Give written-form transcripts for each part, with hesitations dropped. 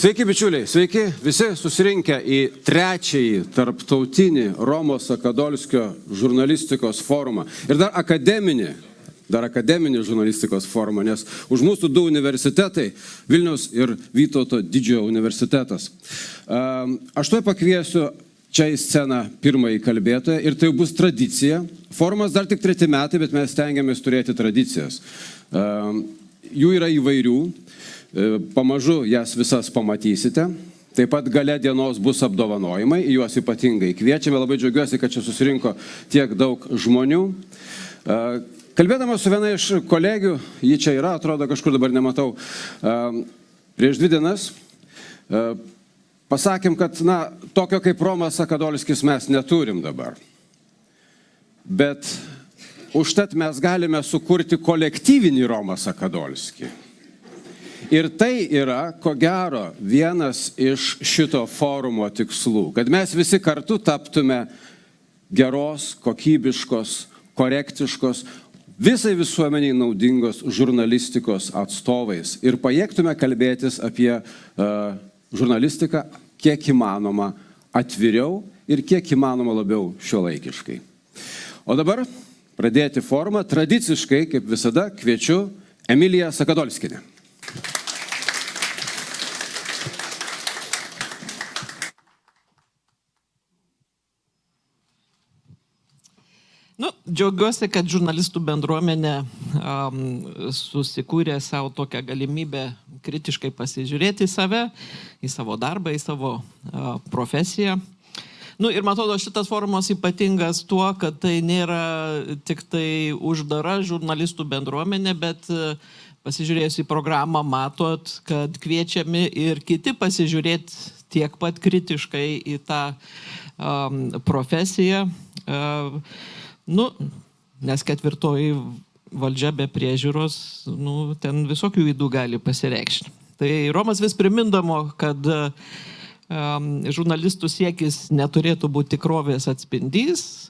Sveiki, bičiuliai, sveiki visi susirinkę į trečiąjį tarptautinį Romos Sakadolskio žurnalistikos forumą. Ir dar akademinį žurnalistikos forumą, nes už mūsų du universitetai, Vilniaus ir Vytauto didžiojo universitetas. Aš tuoj pakviesiu čia į sceną pirmąjį kalbėtoją ir tai bus tradicija. Forumas dar tik 3 metai, bet mes stengiamės turėti tradicijas. Jų yra įvairių. Pamažu jas visas pamatysite. Taip pat gale dienos bus apdovanojimai, į juos ypatingai kviečiame. Labai džiaugiuosi, kad čia susirinko tiek daug žmonių. Kalbėdamas su viena iš kolegių, ji čia yra, atrodo kažkur dabar nematau, prieš 2 dienas pasakėm, kad tokio kaip Romas Sakadolskis mes neturim dabar. Bet užtat mes galime sukurti kolektyvinį Romą Sakadolskį. Ir tai yra, ko gero, vienas iš šito forumo tikslų, kad mes visi kartu taptume geros, kokybiškos, korektiškos, visai visuomeniai naudingos žurnalistikos atstovais ir pajėgtume kalbėtis apie žurnalistiką kiek įmanoma atviriau ir kiek įmanoma labiau šiuolaikiškai. O dabar pradėti forumą tradiciškai, kaip visada, kviečiu Emiliją Sakadolskienę. Džiaugiuosi, kad žurnalistų bendruomenė susikūrė savo tokią galimybę kritiškai pasižiūrėti į save, į savo darbą, į savo profesiją. Ir man atrodo, šitas forumas ypatingas tuo, kad tai nėra tik tai uždara žurnalistų bendruomenė, bet pasižiūrėjus į programą matot, kad kviečiami ir kiti pasižiūrėti tiek pat kritiškai į tą profesiją. Nes ketvirtoji valdžia be priežiūros, ten visokių ydų gali pasireikšti. Tai Romas vis primindamo, kad žurnalistų siekis neturėtų būti tikrovės atspindys,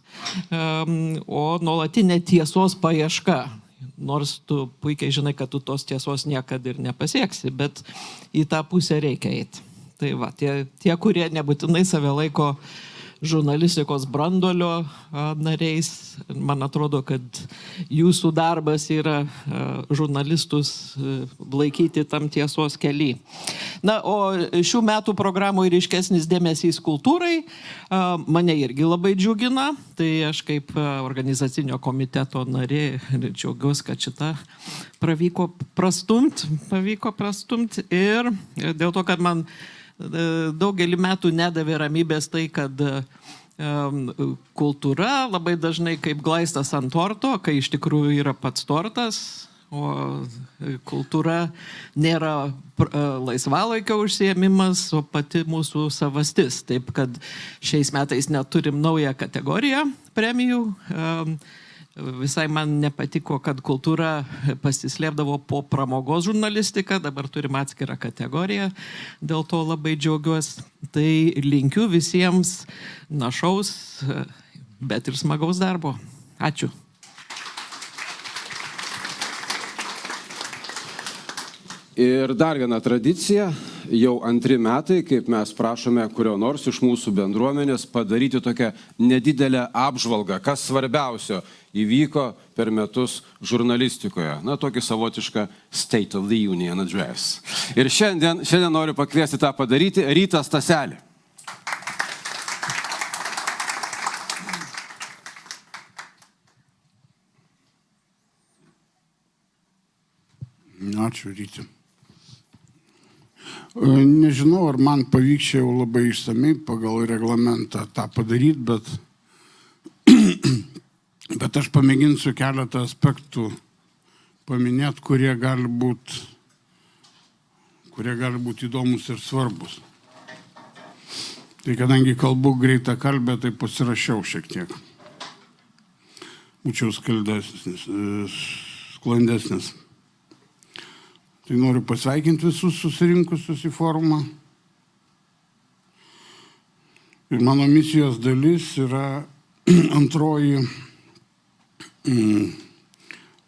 o nuolatinė tiesos paieška. Nors tu puikiai žinai, kad tu tos tiesos niekada ir nepasieksi, bet į tą pusę reikia eiti. Tai va, tie kurie nebūtinai save laiko žurnalistikos branduolio nariais, man atrodo, kad jūsų darbas yra žurnalistus laikyti tam tiesos kely. O šių metų programų ryškesnis dėmesys kultūrai mane irgi labai džiugina. Tai aš kaip organizacinio komiteto narė džiaugiuosi, kad šitą pavyko prastumti ir dėl to, kad man daugelį metų nedavė ramybės tai, kad kultūra labai dažnai kaip glaistas ant torto, kai iš tikrųjų yra pats tortas, o kultūra nėra laisvalaikio užsiėmimas, o pati mūsų savastis. Taip, kad šiais metais neturim naują kategoriją premijų. Visai man nepatiko, kad kultūra pasislėpdavo po pramogos žurnalistiką, dabar turim atskirą kategoriją, dėl to labai džiaugiuosi. Tai linkiu visiems našaus, bet ir smagaus darbo. Ačiū. Ir dar viena tradicija, jau 2 metai, kaip mes prašome kurio nors iš mūsų bendruomenės padaryti tokią nedidelę apžvalgą, kas svarbiausio įvyko per metus žurnalistikoje. Tokį savotišką State of the Union address. Ir šiandien noriu pakviesti tą padaryti Rytą Staselį. Ačiū, Ryti. Nežinau, ar man pavyks jau labai išsamei pagal reglamentą tą padaryti, bet aš pamėginsiu keletą aspektų paminėti, kurie gali būti įdomus ir svarbus. Tai kadangi kalbu greitą kalbę, tai pasirašiau šiek tiek. Būčiau sklandesnis. Tai noriu pasveikinti visus susirinkusius į forumą. Ir mano misijos dalis yra antroji.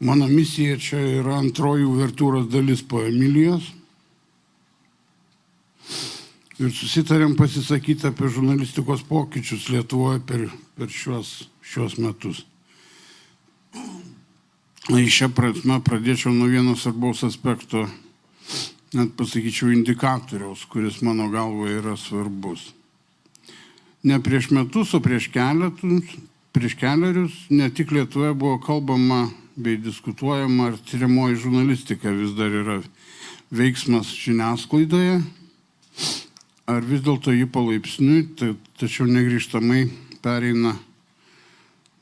Mano misija čia yra antroji uvertūros dalis po Emilijos. ir susitarėm pasisakyti apie žurnalistikos pokyčius Lietuvoje per šios metus. Šią prasme pradėčiau nuo vieno svarbaus aspekto, net pasakyčiau indikatoriaus, kuris mano galva yra svarbus. Ne prieš metus, o prieš kelerius ne tik Lietuvoje buvo kalbama bei diskutuojama, ar tyriamoji žurnalistika vis dar yra veiksmas žiniasklaidoje, ar vis dėlto jį palaipsniui, tačiau negrįžtamai pereina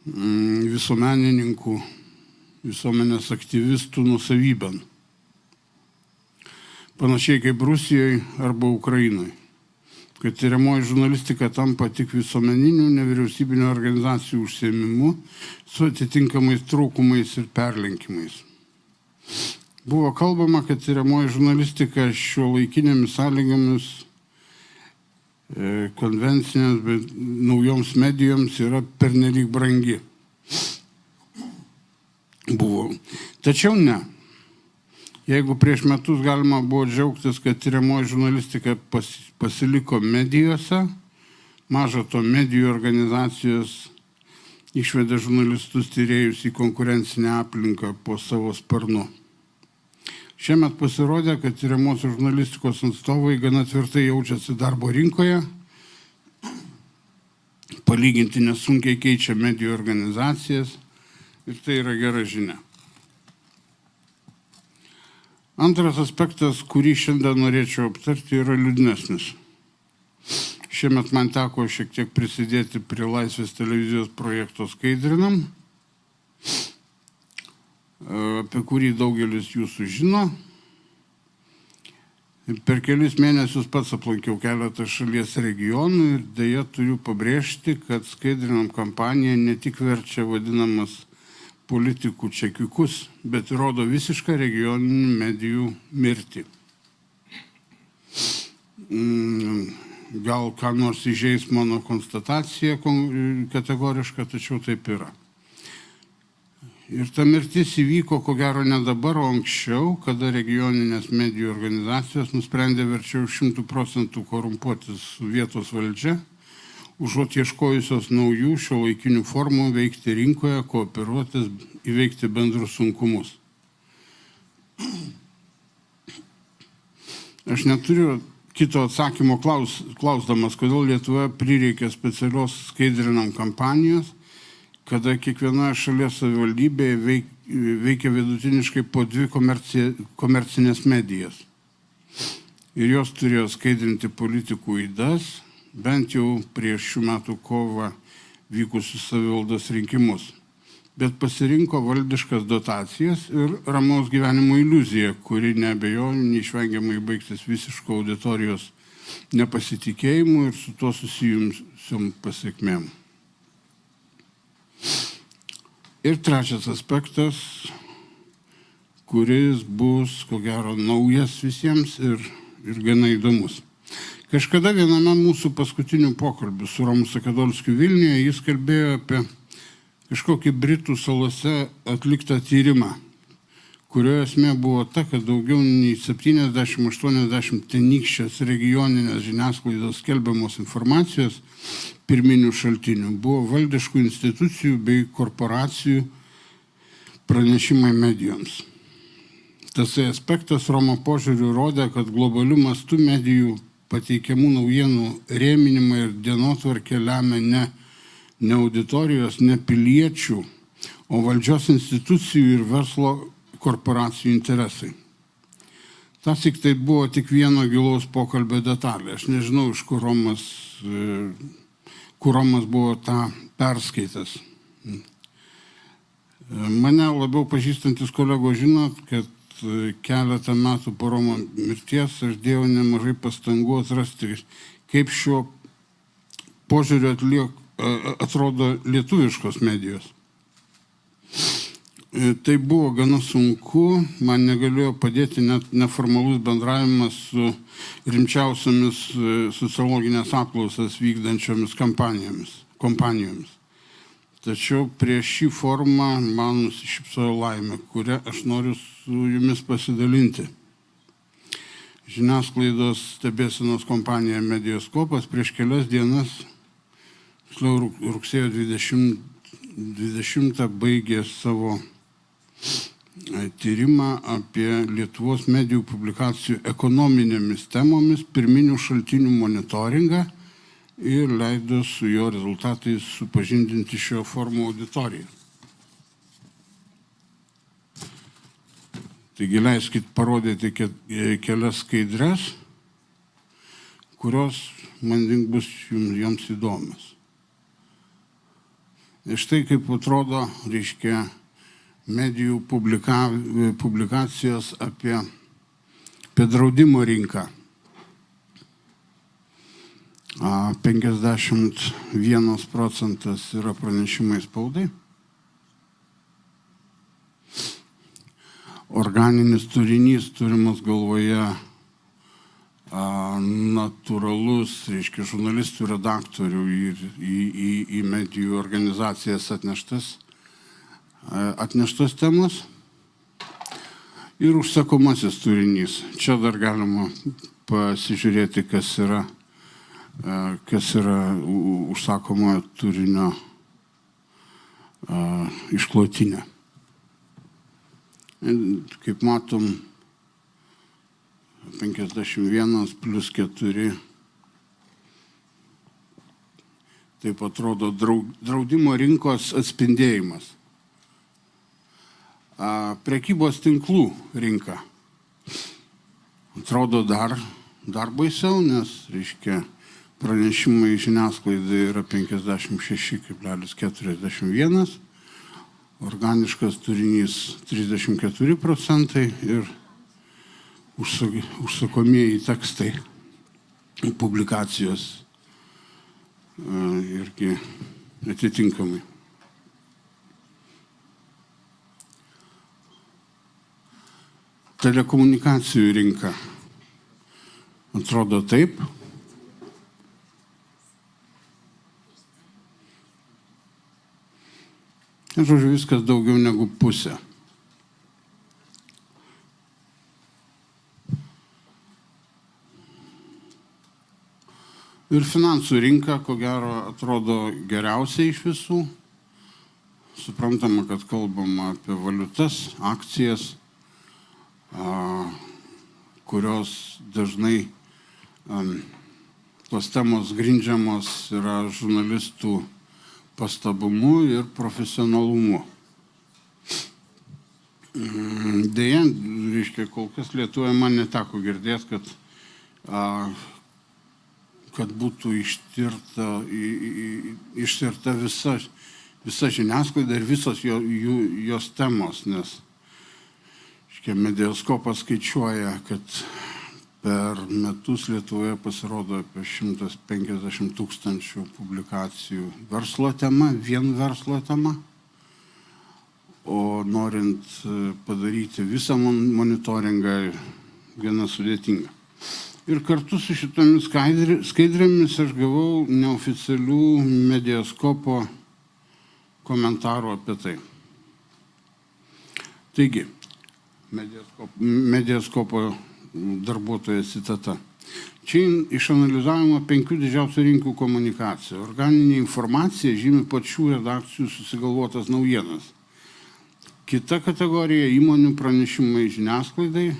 visuomenininkų, visuomenės aktyvistų nusavybėn. Panašiai kaip Rusijoje arba Ukrainoje, kad tyriamoji žurnalistika tampa tik visuomeninių nevyriausybinių organizacijų užsiėmimu su atitinkamais trūkumais ir perlenkimais. Buvo kalbama, kad tyriamoji žurnalistika šiuolaikinėmis sąlygomis konvencinėms, bet naujoms medijoms yra pernelyg brangi. Buvo. Tačiau ne. Jeigu prieš metus galima buvo džiaugtis, kad tyriamoji žurnalistika pasiliko medijose, maža to medijų organizacijos išvedė žurnalistus tyrėjus į konkurencinę aplinką po savo sparnu. Šiemet pasirodė, kad tyriamosios žurnalistikos atstovai gana tvirtai jaučiasi darbo rinkoje, palyginti nesunkiai keičia medijų organizacijas ir tai yra gera žinia. Antras aspektas, kurį šiandien norėčiau aptarti, yra liūdnesnis. Šiemet man teko šiek tiek prisidėti prie Laisvės televizijos projekto Skaidrinam, apie kurį daugelis jūsų žino. Per kelis mėnesius pats aplankiau keletą šalies regionų ir deja turiu pabrėžti, kad Skaidrinam kampanija ne tik verčia vadinamas politikų čekiukus, bet rodo visišką regioninių medijų mirtį. Gal ką nors įžeis mano konstatacija kategoriška, tačiau taip yra. Ir ta mirtis įvyko, ko gero, ne dabar, o anksčiau, kada regioninės medijų organizacijos nusprendė verčiau 100% korumpuotis su vietos valdžia, užuot ieškojusios naujų šiuolaikinių formų veikti rinkoje, kooperuotis, įveikti bendrus sunkumus. Aš neturiu kito atsakymo klausdamas, kodėl Lietuvoje prireikė specialios Skaidrinam kampanijos, kada kiekvienoje šalies savivaldybėje veikia vidutiniškai po 2 komercinės medijas. Ir jos turėjo skaidrinti politikų ydas, bent jau prieš šių metų kovą vykusius savivaldos rinkimus. Bet pasirinko valdiškas dotacijas ir ramaus gyvenimo iliuziją, kuri neabejoju neišvengiamai baigsis visiško auditorijos nepasitikėjimu ir su tuo susijusiom pasiekmėm. Ir trečias aspektas, kuris bus, ko gero, naujas visiems ir gana įdomus. Kažkada viename mūsų paskutinių pokalbių su Romu Sakadolskiu Vilniuje jis kalbėjo apie kažkokį Britų salose atliktą tyrimą, kurio esmė buvo ta, kad daugiau nei 70-80 tenykščias regioninės žiniasklaidos skelbiamos informacijos pirminių šaltinių buvo valdiškų institucijų bei korporacijų pranešimai medijoms. Tasai aspektas Romo požiūriu rodė, kad globaliu mastu medijų pateikiamų naujienų rėminimą ir dienotvarkę lemia ne auditorijos, ne piliečių, o valdžios institucijų ir verslo korporacijų interesai. Tas tik tai buvo tik vieno gilaus pokalbio detalė. Aš nežinau, iš kur Romas buvo tą perskaitęs. Mane labiau pažįstantis kolegos žinot, kad keletą metų po Romo mirties aš dėjau nemažai pastangų atrasti, kaip šiuo požiūriu atrodo lietuviškos medijos. Tai buvo gana sunku, man negalėjo padėti net neformalus bendravimas su rimčiausiamis sociologinės apklausas vykdančiomis kompanijomis. Tačiau prieš šį forumą man nusišypsojo laimė, kurią aš noriu su jumis pasidalinti. žiniasklaidos stebėsenos kompanija Mediaskopas prieš kelias dienas, rugsėjo 20 baigė savo tyrimą apie Lietuvos medijų publikacijų ekonominėmis temomis pirminių šaltinių monitoringą ir leido su jo rezultatais supažindinti šio forumo auditoriją. Taigi leiskit parodyti kelias skaidres, kurios man bus jums įdomios. Ir štai kaip atrodo, reiškia, medijų publikacijos apie draudimo rinką. 51 procentas yra pranešimai spaudai. Organinis turinys turimas galvoje natūralus, reiškia, žurnalistų, redaktorių ir į medijų organizacijas atneštos temos. Ir užsakomasis turinys. Čia dar galima pasižiūrėti, kas yra užsakomojo turinio išklotinė. Kaip matom, 51 plus 4. Taip atrodo draudimo rinkos atspindėjimas. Prekybos tinklų rinka. Atrodo dar baisiau, nes, reiškia, pranešimai žiniasklaidai yra 56,41, organiškas turinys 34 procentai ir užsakomieji tekstai, publikacijos irgi atitinkamai. Telekomunikacijų rinka atrodo taip. Žodžiu, viskas daugiau negu pusė. Ir finansų rinka, ko gero, atrodo geriausiai iš visų. Suprantama, kad kalbama apie valiutas, akcijas, kurios dažnai tos temos grindžiamos yra žurnalistų pastabumu ir profesionalumu. Deja, reiškia, kol kas Lietuvoje man neteko girdėti, kad būtų ištirta visa žiniasklaida ir visos jos temos, nes Mediaskopas skaičiuoja, kad per metus Lietuvoje pasirodo apie 150 000 publikacijų verslo tema, vien verslo tema. O norint padaryti visą monitoringą, gana sudėtinga. Ir kartu su šitomis skaidrėmis aš gavau neoficialių Mediaskopo komentarų apie tai. Taigi, Mediaskopo darbuotojo citata. Čia išanalizavimo 5 didžiausių rinkų komunikacija. Organinė informacija žymi pačių redakcijų susigalvotas naujienas. Kita kategorija – įmonių pranešimai žiniasklaidai,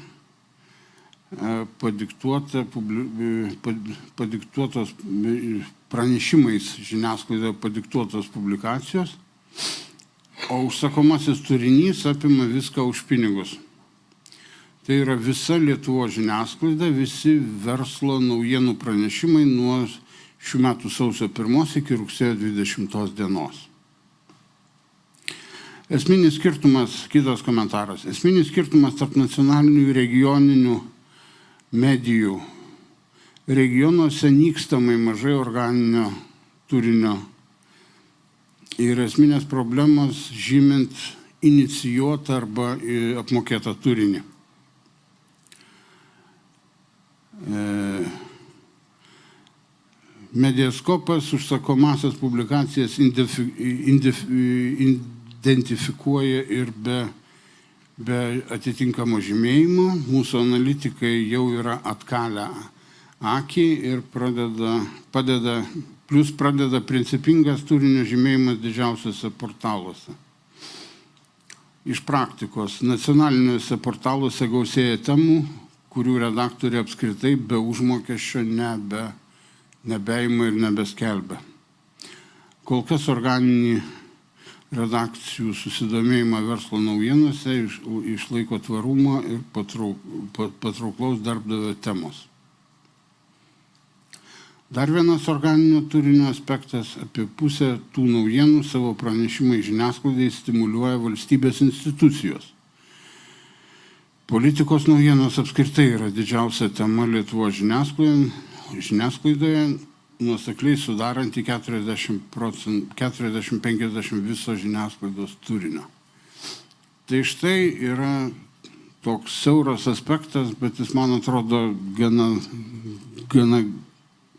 padiktuotos pranešimais žiniasklaidoje padiktuotos publikacijos, o užsakomasis turinys apima viską už pinigus. Tai yra visa Lietuvos žiniasklaida, visi verslo naujienų pranešimai nuo šių metų sausio 1 iki rugsėjo 20 dienos. Esminis skirtumas, kitas komentaras, esminis skirtumas tarp nacionalinių ir regioninių medijų. Regionuose nykstamai mažai organinio turinio ir esminės problemos žymint inicijuotą arba apmokėtą turinį. Mediaskopas užsakomasias publikacijas identifikuoja ir be be atitinkamo žymėjimo. Mūsų analitikai jau yra atkalę akį ir pradeda principingas turinio žymėjimas didžiausiuose portaluose. Iš praktikos nacionaliniuose portaluose gausėja temų, kurių redaktoriai apskritai be užmokesčio nebeima ir nebeskelbia. Kol kas organinį redakcijų susidomėjimą verslo naujienose išlaiko tvarumo ir patrauklaus darbdavio temos. Dar vienas organinio turinio aspektas - apie pusę tų naujienų savo pranešimai žiniasklaidai stimuliuoja valstybės institucijos. Politikos naujienos apskritai yra didžiausia tema Lietuvos žiniasklaidoje, nuosekliai sudaranti 40-50 viso žiniasklaidos turinio. Tai štai yra toks siauras aspektas, bet jis, man atrodo, gana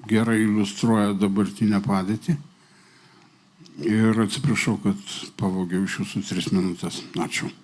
gerai iliustruoja dabartinę padėtį. Ir atsiprašau, kad pavogiau iš jūsų 3 minutės. Ačiū.